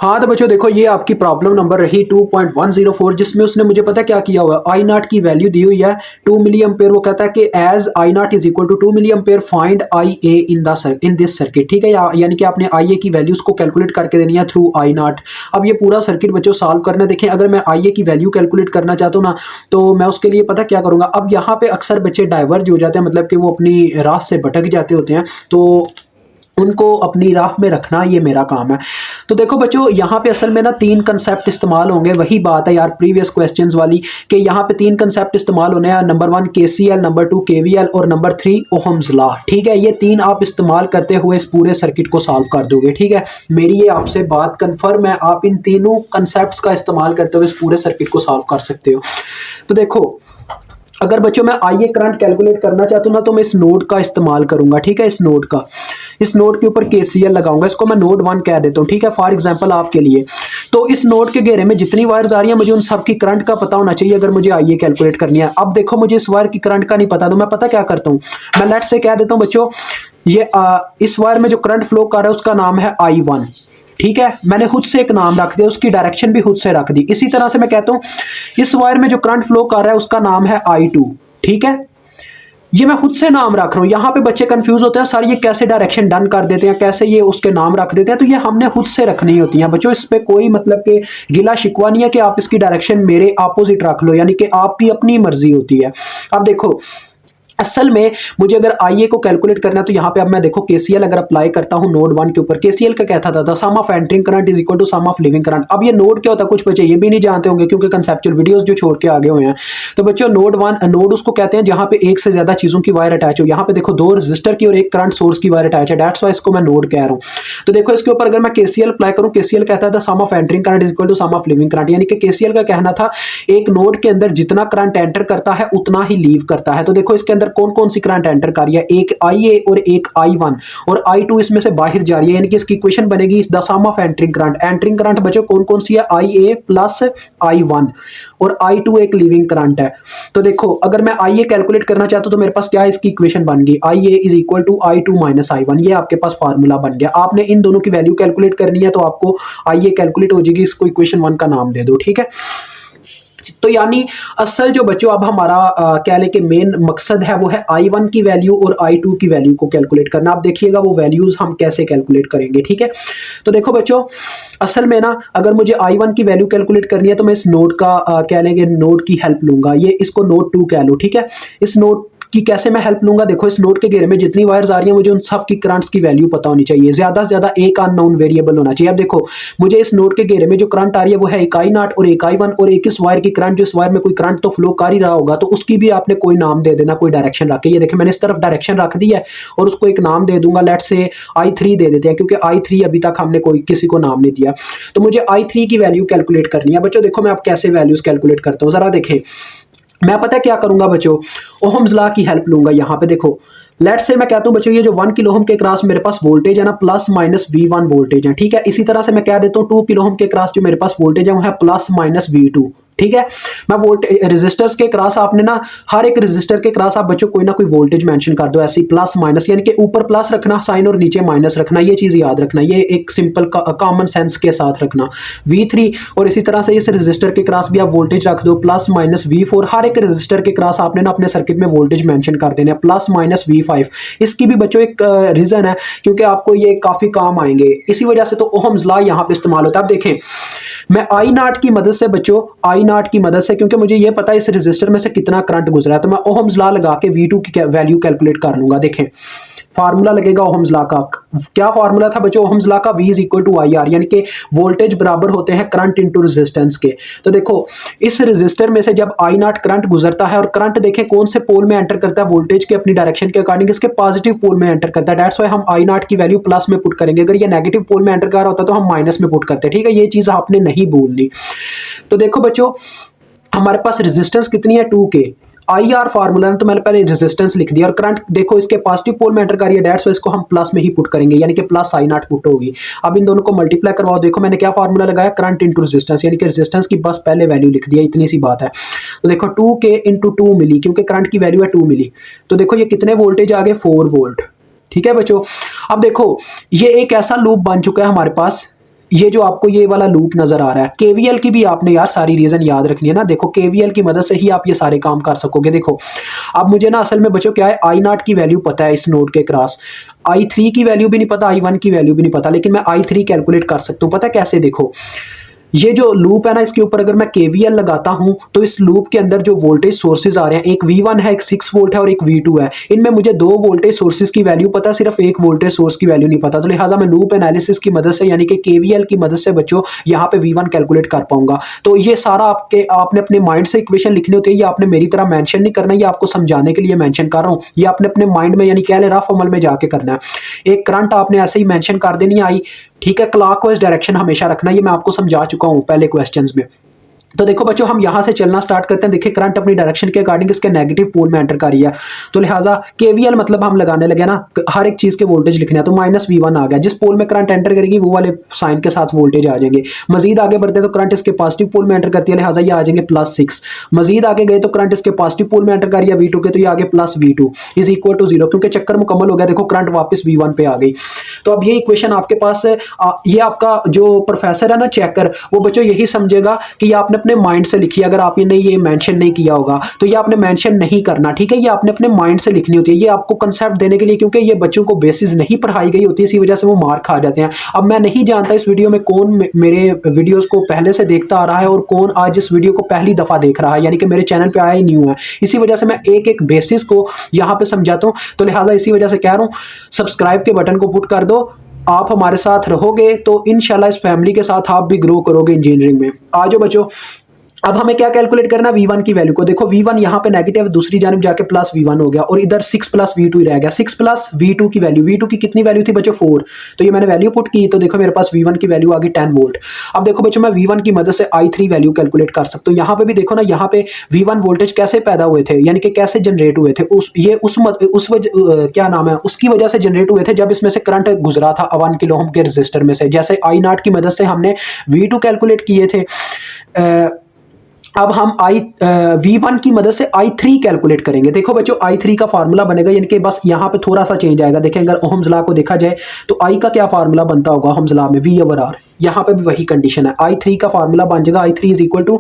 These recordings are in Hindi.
हाँ तो बच्चों देखो, ये आपकी प्रॉब्लम नंबर रही 2.104, जिसमें उसने मुझे पता क्या किया हुआ है, आई नॉट की वैल्यू दी हुई है 2 मिली एम्पेयर। वो कहता है कि as I naught is equal to 2 milliampere find I A in this circuit. ठीक है, यानी कि आपने आई ए की वैल्यूज को कैलकुलेट करके देनी है थ्रू आई नॉट। अब ये पूरा सर्किट बच्चों सॉल्व करना है। देखें, अगर मैं आई ए की वैल्यू कैलकुलेट करना चाहता हूँ ना, तो मैं उसके लिए पता क्या करूंगा। अब यहाँ पे अक्सर बच्चे डाइवर्ज हो जाते हैं, मतलब कि वो अपनी राह से भटक जाते होते हैं, तो उनको अपनी राह में रखना ये मेरा काम है। तो देखो बच्चों, यहाँ पे असल में ना 3 कंसेप्ट इस्तेमाल होंगे। वही बात है यार प्रीवियस क्वेश्चंस वाली, कि यहाँ पे 3 कंसेप्ट इस्तेमाल होने हैं। नंबर 1 केसीएल, नंबर 2 केवीएल और नंबर 3 ओहम्स लॉ। ठीक है, ये 3 आप इस्तेमाल करते हुए इस पूरे सर्किट को सॉल्व कर दोगे। ठीक है, मेरी ये आपसे बात कन्फर्म है, आप इन तीनों कंसेप्ट का इस्तेमाल करते हुए इस पूरे सर्किट को सॉल्व कर सकते हो। तो देखो, अगर बच्चों मैं आई ए करंट कैलकुलेट करना चाहता हूं ना, तो मैं इस नोड का इस्तेमाल करूंगा। ठीक है, इस नोड के ऊपर केसीएल लगाऊंगा। इसको मैं नोड 1 कह देता हूं। ठीक है, फॉर एग्जांपल आपके लिए, तो इस नोड के घेरे में जितनी वायर्स आ रही है, मुझे उन सब की करंट का पता होना चाहिए अगर मुझे आई ए कैलकुलेट करनी है। अब देखो, मुझे इस वायर की करंट का नहीं पता, तो मैं पता क्या करता हूं, मैं लेट से कह देता हूं बच्चों, ये इस वायर में जो करंट फ्लो कर रहा है उसका नाम है I1। ठीक है, मैंने खुद से एक नाम रख दिया, उसकी डायरेक्शन भी खुद से रख दी। इसी तरह से मैं कहता हूं, इस वायर में जो करंट फ्लो कर रहा है उसका नाम है I2। ठीक है, ये मैं खुद से नाम रख रहा हूं। यहां पे बच्चे कंफ्यूज होते हैं, सर ये कैसे डायरेक्शन डन कर देते हैं, कैसे ये उसके नाम रख देते हैं। तो ये हमने खुद से रखनी होती है बच्चों, इस पे कोई मतलब के गिला शिकवा नहीं है कि आप इसकी डायरेक्शन मेरे अपोजिट रख लो, यानी कि आपकी अपनी मर्जी होती है। अब देखो, असल में मुझे अगर आई ए को कैलकुलेट करना है, तो यहाँ पे अब मैं देखो केसीएल अगर अप्लाई करता हूँ नोड 1 के ऊपर, केसीएल का कहता था sum of entering current is equal to sum of leaving current. अब ये नोड क्या होता है, कुछ बच्चे ये भी नहीं जानते होंगे क्योंकि कंसेप्चुअल वीडियोस जो छोड़ के आगे हुए हैं। तो बच्चों, नोड उसको कहते हैं जहां पे एक से ज्यादा चीजों की वायर अटैच हो। यहाँ पे देखो 2 रजिस्टर की और एक करंट सोर्स की वायर अटैच है, दैट्स व्हाई इसको मैं नोड कह रहा हूँ। तो देखो, इसके ऊपर अगर मैं केसीएल अप्लाई करूँ, केसीएल कहता था sum of entering current is equal to sum of leaving current, यानी कि केसीएल का कहना था एक नोड के अंदर जितना करंट एंटर करता है उतना ही लीव करता है। तो देखो, इसके अंदर कौन कौन सी करंट एंटर कर रही है, एक आई ए और एक I1 और I2 इसमें से बाहर जा रही है, यानी कि इसकी इक्वेशन बनेगी the sum of entering current. Entering current बच्चों कौन कौन सी है, IA प्लस I1 और I2 एक लिविंग करंट है। तो देखो, अगर मैं IA कैलकुलेट करना चाहता हूं तो मेरे पास क्या है, इसकी इक्वेशन बन गई IA is equal to I2 minus I1। ये आपके पास फार्मूला बन गया। आपने इन दोनों की वैल्यू कैलकुलेट करनी है, तो आपको IA कैलकुलेट हो जाएगी, इसको इक्वेशन 1 का नाम दे दो। ठीक है, तो यानी असल जो बच्चों अब हमारा कह ले कि मेन मकसद है वो है I1 की वैल्यू और I2 की वैल्यू को कैलकुलेट करना। आप देखिएगा वो वैल्यूज हम कैसे कैलकुलेट करेंगे। ठीक है, तो देखो बच्चों, असल में ना अगर मुझे I1 की वैल्यू कैलकुलेट करनी है, तो मैं इस नोड का कह लेंगे नोड की हेल्प लूंगा। ये इसको नोड 2 कह लो। ठीक है, इस नोड कि कैसे मैं हेल्प लूंगा, देखो इस नोड के घेरे में जितनी वायर्स आ रही हैं, मुझे उन सब की करंट्स की वैल्यू पता होनी चाहिए। ज्यादा से ज्यादा एक अननोन वेरिएबल होना चाहिए। अब देखो, मुझे इस नोड के घेरे में जो करंट आ रही है वो है एक I0 और एक I1 और एक इस वायर की करंट, जो इस वायर में कोई करंट तो फ्लो कर ही रहा होगा, तो उसकी भी आपने कोई नाम दे देना, कोई डायरेक्शन रख के। ये देखिए, मैंने इस तरफ डायरेक्शन रख दी है और उसको एक नाम दे दूंगा, लेट्स से I3 दे देते हैं, क्योंकि I3 अभी तक हमने कोई किसी को नाम नहीं दिया। तो मुझे I3 की वैल्यू कैलकुलेट करनी है। बच्चों देखो, मैं आप कैसे वैल्यूज कैलकुलेट करता हूँ, जरा देखें। मैं पता क्या करूंगा बच्चों, ओहम्स लॉ की हेल्प लूंगा। यहां पे देखो, लेट्स से मैं कहता हूं बच्चों, ये जो 1 किलो ओम के क्रॉस मेरे पास वोल्टेज है ना, प्लस माइनस V1 वोल्टेज है। ठीक है, इसी तरह से मैं कह देता हूं 2 किलो ओम के क्रॉस जो मेरे पास वोल्टेज है वो है प्लस माइनस V2। ठीक है, मैं वोल्टेज रेजिस्टर्स के क्रॉस आपने ना हर एक रेजिस्टर के क्रॉस आप बच्चों कोई ना कोई वोल्टेज मेंशन कर दो, ऐसी प्लस माइनस, यानी कि ऊपर प्लस रखना साइन और नीचे माइनस रखना। ये चीज याद रखना, ये एक सिंपल कॉमन सेंस के साथ रखना। V3 और इसी तरह से इस रेजिस्टर के क्रॉस भी आप वोल्टेज रख दो, प्लस माइनस V4। हर एक रेजिस्टर के क्रॉस आपने ना अपने सर्किट में वोल्टेज मेंशन कर देना, प्लस माइनस V5। इसकी भी बच्चों एक रीजन है, क्योंकि आपको ये काफी काम आएंगे, इसी वजह से तो ओहम्स लॉ यहाँ पे इस्तेमाल होता है। अब देखें, मैं I0 की मदद से बच्चों, I0 की मदद से, क्योंकि मुझे ये पता है इस रेजिस्टर में से कितना करंट गुजरा है, तो मैं ओहम्स लॉ लगा के V2 की वैल्यू कैलकुलेट कर लूंगा। देखें, फार्मूला लगेगा ओहम्स लॉ का। क्या फार्मूला था बच्चों ओहम्स लॉ का, V is equal to IR, यानी कि वोल्टेज बराबर होते हैं करंट इनटू रेजिस्टेंस के। तो देखो, इस रेजिस्टर में से जब I0 करंट गुजरता है, और करंट देखें कौन से पोल में एंटर करता है, वोल्टेज के अपनी डायरेक्शन के अकॉर्डिंग इसके पॉजिटिव पोल में एंटर करता है। दैट्स व्हाई हम I0 की वैल्यू प्लस में पुट करेंगे। अगर ये नेगेटिव पोल में एंटर कर रहा होता तो हम माइनस में पुट करते हैं। ठीक है, ये चीज आपने नहीं भूलनी। तो देखो बच्चों, हमारे पास रेजिस्टेंस कितनी है, 2K। IR फार्मूला ने तो मैंने पहले रेजिस्टेंस लिख दिया, और करंट देखो इसके पॉजिटिव पोल में एंटर कर रही है, दैट्स व्हाई इसको हम प्लस में ही पुट करेंगे, यानी कि प्लस I0 पुट होगी। अब इन दोनों को मल्टीप्लाई करवाओ, देखो मैंने क्या फार्मूला लगाया, करंट इंटू रेजिस्टेंस, यानी कि रेजिस्टेंस की बस पहले वैल्यू लिख दिया, इतनी सी बात है। तो देखो 2K इंटू 2 मिली, क्योंकि करंट की वैल्यू है 2 मिली। तो देखो ये कितने वोल्टेज आ गए, 4 वोल्ट। ठीक है बच्चों, अब देखो ये एक ऐसा लूप बन चुका है हमारे पास, ये जो आपको ये वाला लूप नजर आ रहा है, केवीएल की भी आपने यार सारी रीजन याद रखनी है ना। देखो केवीएल की मदद से ही आप ये सारे काम कर सकोगे। देखो अब मुझे ना असल में बच्चों क्या है, आई नॉट की वैल्यू पता है इस नोड के क्रॉस, आई थ्री की वैल्यू भी नहीं पता, आई वन की वैल्यू भी नहीं पता, लेकिन मैं आई थ्री कैलकुलेट कर सकता हूँ। पता है कैसे? देखो ये जो लूप है ना, इसके ऊपर अगर मैं केवीएल लगाता हूं तो इस लूप के अंदर जो वोल्टेज सोर्सेज आ रहे हैं, एक V1 है, एक 6 वोल्ट है और एक V2 है, इनमें मुझे दो वोल्टेज सोर्सेज की वैल्यू पता है, सिर्फ एक वोल्टेज सोर्स की वैल्यू नहीं पता। तो लिहाजा मैं लूप एनालिसिस की मदद से यानी कि केवीएल की मदद से बच्चों यहाँ पे V1 कैलकुलेट कर पाऊंगा। तो ये सारा आपने अपने माइंड से इक्वेशन लिखनी होती है, ये आपने मेरी तरह मेंशन नहीं करना, ये आपको समझाने के लिए मेंशन कर रहा हूँ। ये आपने अपने माइंड में यानी कह ले रफ अमल में जाके करना है। एक करंट आपने ऐसे ही मेंशन कर देनी है आई, ठीक है, क्लॉकवाइज डायरेक्शन हमेशा रखना, ये मैं आपको समझा चुका हूं पहले क्वेश्चंस में। तो देखो बच्चों हम यहां से चलना स्टार्ट करते हैं। देखिए करंट अपनी डायरेक्शन के अकॉर्डिंग इसके नेगेटिव पोल में एंटर कर रही है, तो लिहाजा केवीएल मतलब हम लगाने लगे ना, हर एक चीज के वोल्टेज लिखने हैं, तो -V1 आ गया। जिस पोल में करंट एंटर करेगी वो वाले साइन के साथ वोल्टेज आ जाएंगे। मजीद आगे बढ़ते हैं तो करंट इसके पॉजिटिव पोल में एंटर करती है, लिहाजा ये आ जाएंगे +6। मजीद आगे गए तो करंट इसके पॉजिटिव पोल में एंटर कर रही है V2 के, तो ये आगे +V2 इज इक्वल टू 0, क्योंकि चक्कर मुकम्मल हो गया। देखो करंट वापस V1 पे आ गई। तो अब ये इक्वेशन आपके पास ये आपका जो प्रोफेसर है ना चेकर, वो बच्चों यही समझेगा कि ये आपने अपने माइंड से लिखी। अगर आपने ये मेंशन नहीं किया होगा तो ये आपने मेंशन नहीं करना, ठीक है, ये आपने अपने माइंड से लिखनी होती है। ये आपको कंसेप्ट देने के लिए, क्योंकि ये बच्चों को बेसिस नहीं पढ़ाई गई होती, इसी वजह से वो मार खा जाते हैं। अब मैं नहीं जानता इस वीडियो में कौन मेरे वीडियोस को पहले से देखता आ रहा है और कौन आज इस वीडियो को पहली दफा देख रहा है, यानी कि मेरे चैनल पे आया ही न्यू है। इसी वजह से मैं एक एक बेसिस को यहाँ पे समझाता हूँ। तो लिहाजा इसी वजह से कह रहा हूँ सब्सक्राइब के बटन को पुट कर दो। आप हमारे साथ रहोगे तो इंशाल्लाह इस फैमिली के साथ आप भी ग्रो करोगे इंजीनियरिंग में। आ जाओ बच्चों, अब हमें क्या कैलकुलेट करना है, V1 की वैल्यू को। देखो V1 यहाँ पे नेगेटिव, दूसरी जानब जाके +V1 हो गया और इधर 6 + V2 ही रह गया। 6 + V2 की वैल्यू, V2 की कितनी वैल्यू थी बच्चों 4, तो ये मैंने वैल्यू पुट की, तो देखो मेरे पास V1 की वैल्यू आ गई 10 वोल्ट। अब देखो बच्चों मैं V1 की मदद से I3 वैल्यू कैलकुलेट कर सकता हूँ। यहाँ पे भी देखो ना, यहाँ पे V1 वोल्टेज कैसे पैदा हुए थे, यानी कि कैसे जनरेट हुए थे, क्या नाम है, उसकी वजह से जनरेट हुए थे जब इसमें से करंट गुजरा था 1 किलो ओम के रजिस्टर में से। जैसे I0 की मदद से हमने V2 कैलकुलेट किए थे, अब हम V1 की मदद से I3 कैलकुलेट करेंगे। देखो बच्चों I3 का फार्मूला बनेगा, यानी कि बस यहाँ पे थोड़ा सा चेंज आएगा। देखें अगर ओहम्स लॉ को देखा जाए तो I का क्या फार्मूला बनता होगा ओहम्स लॉ में, V/R। यहाँ पे भी वही कंडीशन है, I3 का फार्मूला बन जाएगा I3 =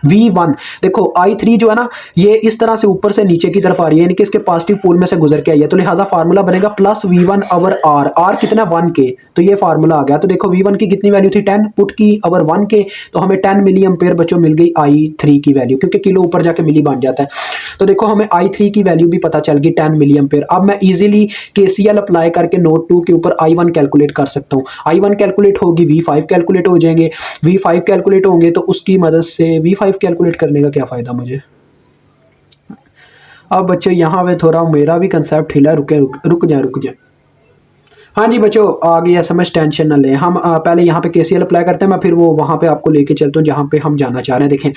V1। देखो I3 जो है ना, ये इस तरह से ऊपर से नीचे की तरफ आ रही है, यानी कि इसके पॉजिटिव पोल में से गुजर के आई है, तो लिहाजा फार्मूला बनेगा +V1/R। R कितना 1 के, तो ये फार्मूला आ गया। तो देखो V1 की कितनी वैल्यू थी 10, पुट की अवर 1 के, तो हमें 10 मिली एम्पेयर बच्चों मिल गई I3 की वैल्यू, क्योंकि किलो ऊपर जाके मिली बन जाता है। तो देखो हमें I3 की वैल्यू भी पता चल गई 10 मिली एम्पेयर। अब मैं इजीली KCL अप्लाई करके नोड 2 के ऊपर I1 कैलकुलेट कर सकता हूँ। I1 कैलकुलेट होगी, V5 कैलकुलेट हो जाएंगे, V5 कैलकुलेट होंगे, तो उसकी मदद से V5 कैलकुलेट करने का क्या फायदा मुझे। अब बच्चों यहाँ पे थोड़ा मेरा भी कंसेप्ट हिला, रुक जाए। हाँ जी बच्चों आ गई SMS, टेंशन ना लें। हम पहले यहाँ पे KCL अप्लाई करते हैं, मैं फिर वो वहाँ पे आपको लेके चलता हूँ जहाँ पे हम जाना चाह रहे हैं। देखें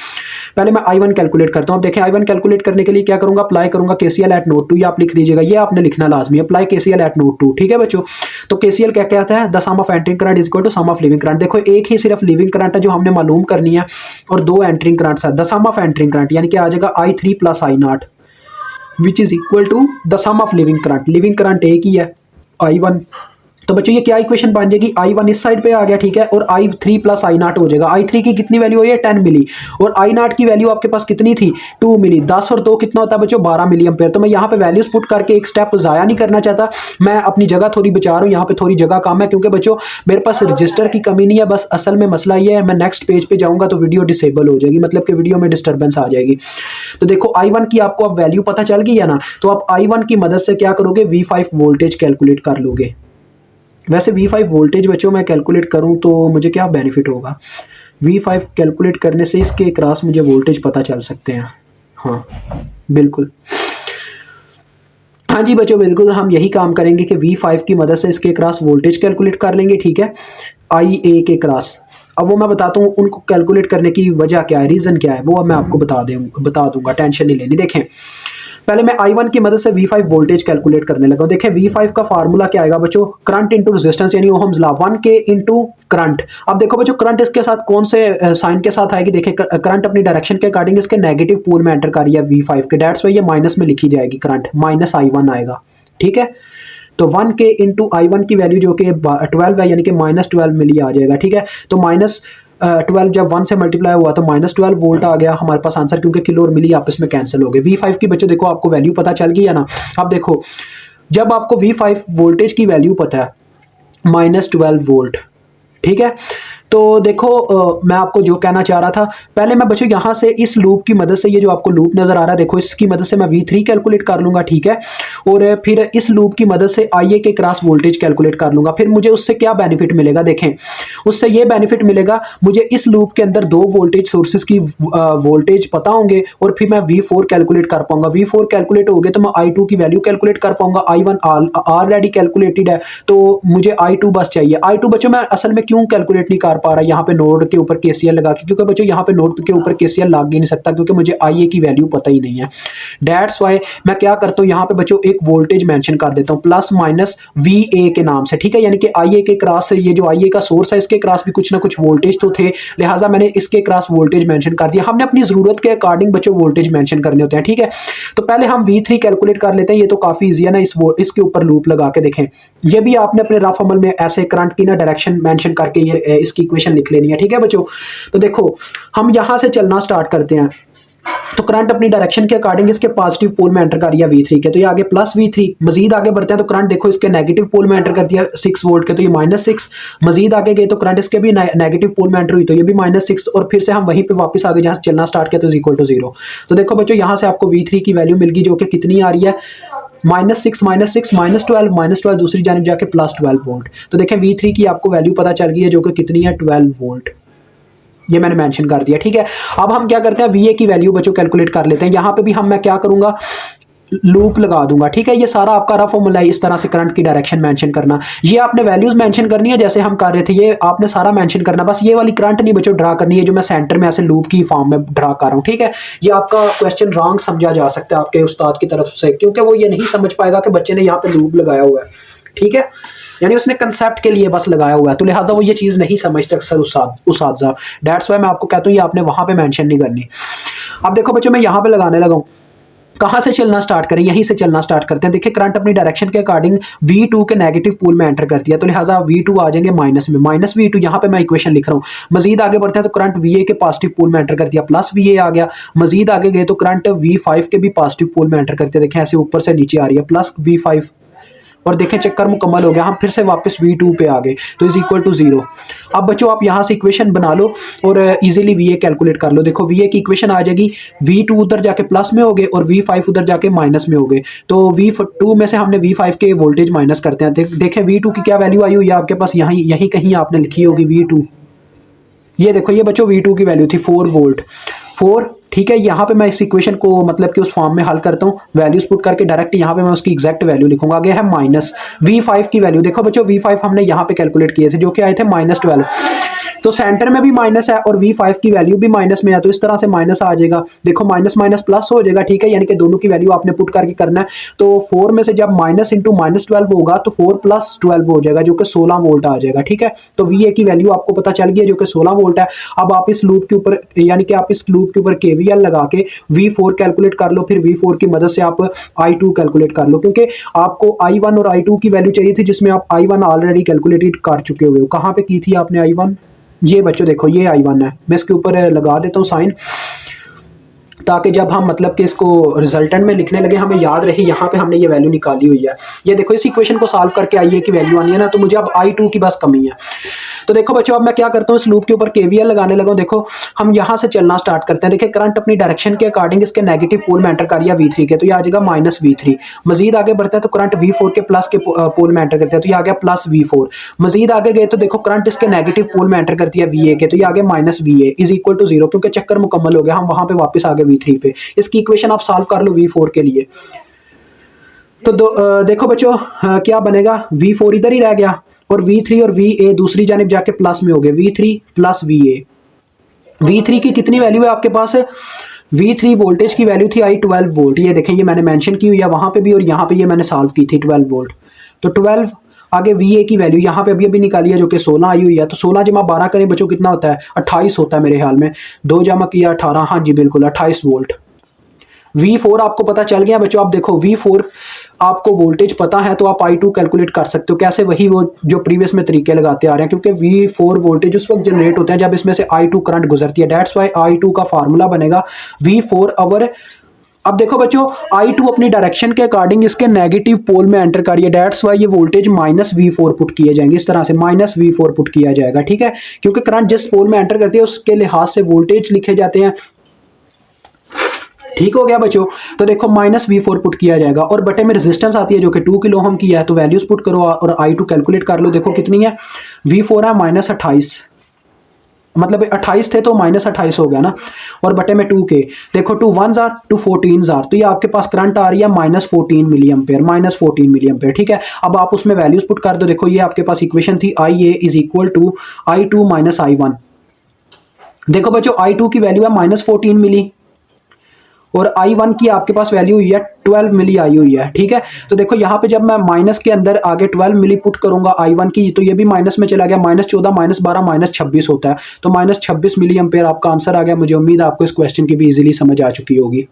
पहले मैं I1 कैलकुलेट करता हूँ। अब देखें I1 कैलकुलेट करने के लिए क्या करूँगा, अप्लाई करूँगा KCL एट नोड 2। ये आप लिख दीजिएगा, ये आपने लिखना लाजमी, अप्लाई KCL एट नोड 2, ठीक है बच्चों। तो KCL क्या कहता है, the sum of entering current is equal to sum of leaving current. देखो एक ही सिर्फ लिविंग करंट है जो हमने मालूम करनी है और दो एंटरिंग करंट्स है। The sum of entering current यानी कि आ जाएगा I3 + I0 which is equal to the sum of leaving current. Leaving current एक ही है I1। तो बच्चों ये क्या इक्वेशन बन जाएगी, I1 इस साइड पे आ गया, ठीक है, और I3 + I0 हो जाएगा। I3 की कितनी वैल्यू है 10 मिली, और I0 की वैल्यू आपके पास कितनी थी 2 मिली। 10 और 2 कितना होता है बच्चों 12 मिली एम्पेयर। तो मैं यहाँ पे वैल्यूज पुट करके एक स्टेप जाया नहीं करना चाहता, मैं अपनी जगह थोड़ी बचा रहा हूँ। यहाँ पे थोड़ी जगह कम है क्योंकि बच्चों मेरे पास रजिस्टर की कमी नहीं है, बस असल में मसला ये है मैं नेक्स्ट पेज पे जाऊँगा तो वीडियो डिसेबल हो जाएगी, मतलब कि वीडियो में डिस्टर्बेंस आ जाएगी। तो देखो I1 की आपको अब वैल्यू पता चल गई है ना, तो आप I1 की मदद से क्या करोगे, V5 वोल्टेज कैलकुलेट कर लोगे। वैसे V5 वोल्टेज बच्चों मैं कैलकुलेट करूं तो मुझे क्या बेनिफिट होगा, V5 कैलकुलेट करने से इसके क्रॉस मुझे वोल्टेज पता चल सकते हैं। हाँ बिल्कुल, हाँ जी बच्चों बिल्कुल हम यही काम करेंगे कि V5 की मदद से इसके क्रॉस वोल्टेज कैलकुलेट कर लेंगे, ठीक है, IA के क्रॉस। अब वो मैं बताता हूँ उनको कैलकुलेट करने की वजह क्या है, रीज़न क्या है, वो अब मैं आपको बता दूंगा, टेंशन नहीं लेनी। देखें पहले मैं I1 की मदद से V5 वोल्टेज कैलकुलेट करने लगा हूं। देखें V5 का फार्मूला क्या आएगा बच्चों, करंट इंटू रेजिस्टेंस यानी Ohm's law 1K into current. अब देखो बच्चों करंट इसके साथ कौन से साइन के साथ आएगी, देखें करंट अपनी डायरेक्शन के अकॉर्डिंग इसके नेगेटिव पोल में एंटर कर रही है V5 के, डेट्स वाई ये माइनस में लिखी जाएगी, करंट -I1 आएगा, ठीक है। तो 1K इंटू I1 की वैल्यू जो कि 12 है, यानी कि -12 मिली आ जाएगा, ठीक है। तो -12 जब 1 से मल्टीप्लाई हुआ तो -12 वोल्ट आ गया हमारे पास आंसर, क्योंकि किलो और मिली आपस में कैंसिल हो गए। V5 की बच्चों देखो आपको वैल्यू पता चल गई है ना। अब देखो जब आपको V5 वोल्टेज की वैल्यू पता है -12 वोल्ट, ठीक है। तो देखो मैं आपको जो कहना चाह रहा था, पहले मैं बच्चों यहाँ से इस लूप की मदद से, ये जो आपको लूप नजर आ रहा है देखो, इसकी मदद से मैं V3 कैलकुलेट कर लूंगा, ठीक है। और फिर इस लूप की मदद से IA के क्रॉस वोल्टेज कैलकुलेट कर लूंगा। फिर मुझे उससे क्या बेनिफिट मिलेगा, देखें उससे ये बेनिफिट मिलेगा, मुझे इस लूप के अंदर दो वोल्टेज सोर्सेज की वोल्टेज पता होंगे और फिर मैं V4 कैलकुलेट कर पाऊंगा। V4 कैलकुलेट हो गए तो मैं I2 की वैल्यू कैलकुलेट कर पाऊंगा। I1 ऑलरेडी कैलकुलेटेड है, तो मुझे I2 बस चाहिए। I2 बच्चों मैं असल में क्यों कैलकुलेट नहीं कर पा रहा यहाँ पे नोड के ऊपर KCL लगा के, क्योंकि बच्चों यहाँ पे नोड के ऊपर KCL लग ही नहीं सकता, क्योंकि मुझे IA की वैल्यू पता ही नहीं है। दैट्स वाई मैं क्या करता हूँ, यहाँ पे बच्चों एक वोल्टेज मेंशन कर देता हूँ प्लस माइनस VA के नाम से, ठीक है। यानी कि IA के क्रॉस से, ये जो IA का सोर्स है इसके क्रॉस भी कुछ ना कुछ वोल्टेज तो थे, लिहाजा मैंने इसके क्रॉस वोल्टेज मेंशन कर दिया। हमने अपनी जरूरत के अकॉर्डिंग बच्चों वोल्टेज मेंशन करने होते हैं, ठीक है। तो पहले हम V3 कैलकुलेट कर लेते हैं, ये तो काफी ईजी है ना। इसके ऊपर लूप लगा के देखें, ये भी आपने अपने रफ अमल में ऐसे करंट की ना डायरेक्शन मेंशन करके ये इसकी इक्वेशन लिख लेनी है, ठीक है बच्चों। तो देखो हम यहां से चलना स्टार्ट करते हैं, तो करंट अपनी डायरेक्शन के अकॉर्डिंग इसके पॉजिटिव पोल में एंटर कर दिया V3 के, तो ये आगे प्लस V3। मजीद आगे बढ़ते हैं तो करंट देखो इसके नेगेटिव पोल में एंटर कर दिया 6 वोल्ट के, तो ये -6। मजीद आगे गए तो करंट इसके भी नेगेटिव पोल में एंटर हुई, तो ये भी -6। और फिर से हम वहीं पे वापस आगे जहां से चलना स्टार्ट किया तो इक्वल टू 0। तो देखो बच्चों यहां से आपको V3 की वैल्यू मिल गई, जो कि कितनी आ रही है -6 -12 दूसरी जानिब जाके +12 वोल्ट। तो देखें V3 की आपको वैल्यू पता चल गई है, जो कि कितनी है 12 वोल्ट, ये मैंने मेंशन कर दिया, ठीक है। अब हम क्या करते हैं, VA की वैल्यू बच्चों कैलकुलेट कर लेते हैं। यहां पे भी मैं क्या करूंगा, लूप लगा दूंगा, ठीक है। ये सारा आपका रफ फॉर्मूला है, इस तरह से करंट की डायरेक्शन मेंशन करना। ये आपने वैल्यूज मेंशन करनी है जैसे हम कर रहे थे, ये आपने सारा मेंशन करना। बस ये वाली करंट नहीं बच्चों ड्रा करनी है जो मैं सेंटर में ऐसे लूप की फॉर्म में ड्रा कर रहा हूं, ठीक है। ये आपका क्वेश्चन रॉन्ग समझा जा सकता है आपके उस्ताद की तरफ से, क्योंकि वो ये नहीं समझ पाएगा कि बच्चे ने यहाँ पे लूप लगाया हुआ है, ठीक है। यानी उसने कंसेप्ट के लिए बस लगाया हुआ है, तो लिहाजा वो ये चीज नहीं समझते अक्सर उस्ताद। दैट्स वाई मैं आपको कहता हूँ ये आपने वहां पे मेंशन नहीं करनी। अब देखो बच्चों मैं यहाँ पे लगाने लगा हूँ, कहां से चलना स्टार्ट करें, यहीं से चलना स्टार्ट करते हैं। देखिए करंट अपनी डायरेक्शन के अकॉर्डिंग V2 के नेगेटिव पोल में एंटर करती है, तो लिहाजा V2 आ जाएंगे माइनस में, -V2 यहाँ पे मैं इक्वेशन लिख रहा हूँ। मजीद आगे बढ़ते हैं तो करंट VA के पॉजिटिव पोल में एंटर कर दिया, +VA आ गया। मजीद आगे गए तो करंट V5 के भी पॉजिटिव पोल में एंटर करते हैं, देखें ऐसे ऊपर से नीचे आ रही है +V5, और देखें चक्कर मुकम्मल हो गया, हम फिर से वापस V2 पे आ गए, तो इज इक्वल टू 0। अब बच्चों आप यहाँ से इक्वेशन बना लो और इजीली VA कैलकुलेट कर लो। देखो VA की इक्वेशन आ जाएगी, V2 उधर जाके प्लस में हो गए और V5 उधर जाके माइनस में हो गए, तो V2 में से हमने V5 के वोल्टेज माइनस करते हैं। देखें V2 की क्या वैल्यू आई हुई है आपके पास, यहीं कहीं आपने लिखी होगी V2। ये देखो ये बच्चों V2 की वैल्यू थी 4 वोल्ट, 4, ठीक है। यहाँ पे मैं इस इक्वेशन को मतलब कि उस फॉर्म में हल करता हूँ, वैल्यूज पुट करके डायरेक्ट यहाँ पे मैं उसकी एग्जैक्ट वैल्यू लिखूंगा। आगे है माइनस V5 की वैल्यू, देखो बच्चों V5 हमने यहाँ पे कैलकुलेट किए थे, जो कि आए थे -12। तो सेंटर में भी माइनस है और V5 की वैल्यू भी माइनस में है, तो इस तरह से माइनस आ जाएगा। देखो माइनस माइनस प्लस हो जाएगा, ठीक है, यानी कि दोनों की वैल्यू आपने पुट करके करना है। तो 4 में से जब माइनस इंटू -12 होगा तो 4 + 12 हो जाएगा, जो कि 16 वोल्ट आ जाएगा, ठीक है। तो VA की वैल्यू आपको पता चल गई है, जो कि 16 वोल्ट है। अब आप इस लूप के ऊपर, यानी कि आप इस लूप के ऊपर KVL लगा के V4 कैलकुलेट कर लो, फिर V4 की मदद से आप I2 कैलकुलेट कर लो, क्योंकि आपको I1 और I2 की वैल्यू चाहिए थी, जिसमें आप I1 ऑलरेडी कैलकुलेटेड कर चुके हुए हो। कहाँ पे की थी आपने I1, ये बच्चों देखो ये I1 है, मैं इसके ऊपर लगा देता हूँ साइन, ताकि जब हम मतलब कि इसको रिजल्टेंट में लिखने लगे हमें याद रहे यहाँ पे हमने ये वैल्यू निकाली हुई है। ये देखो इस इक्वेशन को सॉल्व करके IA की वैल्यू आनी है ना, तो मुझे अब I2 की बस कमी है। तो देखो बच्चों अब मैं क्या करता हूँ, इस लूप के ऊपर KVL लगाने लगा हूँ। देखो हम यहाँ से चलना स्टार्ट करते हैं। देखिए करंट अपनी डायरेक्शन के अकॉर्डिंग इसके नेगेटिव पोल में एंटर कर दिया V3 के, तो ये आ जाएगा -V3। मजीद आगे बढ़ते हैं तो करंट V4 के प्लस के पोल में एंटर करते हैं, तो ये आ गया +V4। मजीद आगे गए तो देखो करंट इसके नेगेटिव पोल में एंटर करती है VA के, तो ये आ गया -VA इज इक्वल टू 0, क्योंकि चक्कर मुकम्मल हो गया, हम वहां पे वापस आ गए V3 पे। इसकी इक्वेशन आप सॉल्व कर लो V4 के लिए। तो देखो बच्चों क्या बनेगा, V4 इधर ही रह गया और V3 और VA दूसरी जानिब जाके प्लस में हो गए, V3 + VA। V3 की कितनी वैल्यू है आपके पास, V3 वोल्टेज की वैल्यू थी 12 वोल्ट, ये देखें ये मैंने मेंशन की हुई है वहां पे भी और यहाँ पे ये मैंने सॉल्व की थी 12 वोल्ट। तो 12 आगे VA की वैल्यू यहाँ पे अभी निकाली है, जो कि 16 आई हुई है। तो 16 जमा 12 करें बच्चों कितना होता है, 28 होता है मेरे ख्याल में, 2 जमा किया 18, हाँ जी बिल्कुल 28 वोल्ट। V4 आपको पता चल गया बच्चों। आप देखो V4 आपको वोल्टेज पता है तो आप I2 कैलकुलेट कर सकते हो। कैसे? वही वो जो प्रीवियस में तरीके लगाते आ रहे हैं, क्योंकि V4 वोल्टेज उस वक्त जनरेट होते हैं जब इसमें से I2 करंट गुजरती है। दैट्स वाई I2 का फार्मूला बनेगा V4 ओवर। अब देखो बच्चों, I2 अपनी डायरेक्शन के अकॉर्डिंग इसके नेगेटिव पोल में एंटर करिए। दैट्स वाई ये वोल्टेज -V4 पुट किए जाएंगे, इस तरह से -V4 पुट किया जाएगा, ठीक है। क्योंकि करंट जिस पोल में एंटर करती है उसके लिहाज से वोल्टेज लिखे जाते हैं। ठीक हो गया बच्चों। तो देखो -V4 पुट किया जाएगा और बटे में रेजिस्टेंस आती है जो कि 2 किलो ओम की है, तो वैल्यूज पुट करो और I2 कैलकुलेट कर लो। देखो कितनी है, V4 है -28, मतलब 28 थे तो -28 हो गया ना, और बटे में 2 के। देखो 2 1s आर 2 14s आर, तो ये आपके पास करंट आ रही है -14 मिली एम्पेयर, -14 मिली एम्पेयर, ठीक है। अब आप उसमें वैल्यूज पुट कर दो। देखो ये आपके पास इक्वेशन थी IA is equal to I2 - I1। देखो बच्चों I2 की वैल्यू है -14 मिली और I1 की आपके पास वैल्यू हुई है 12 मिली आई हुई है, ठीक है। तो देखो यहाँ पे जब मैं माइनस के अंदर आगे 12 मिली पुट करूंगा I1 की, तो ये भी माइनस में चला गया, -14 -12 -26 होता है, तो -26 मिली एम्पेयर आपका आंसर आ गया। मुझे उम्मीद है आपको इस क्वेश्चन की भी इजीली समझ आ चुकी होगी।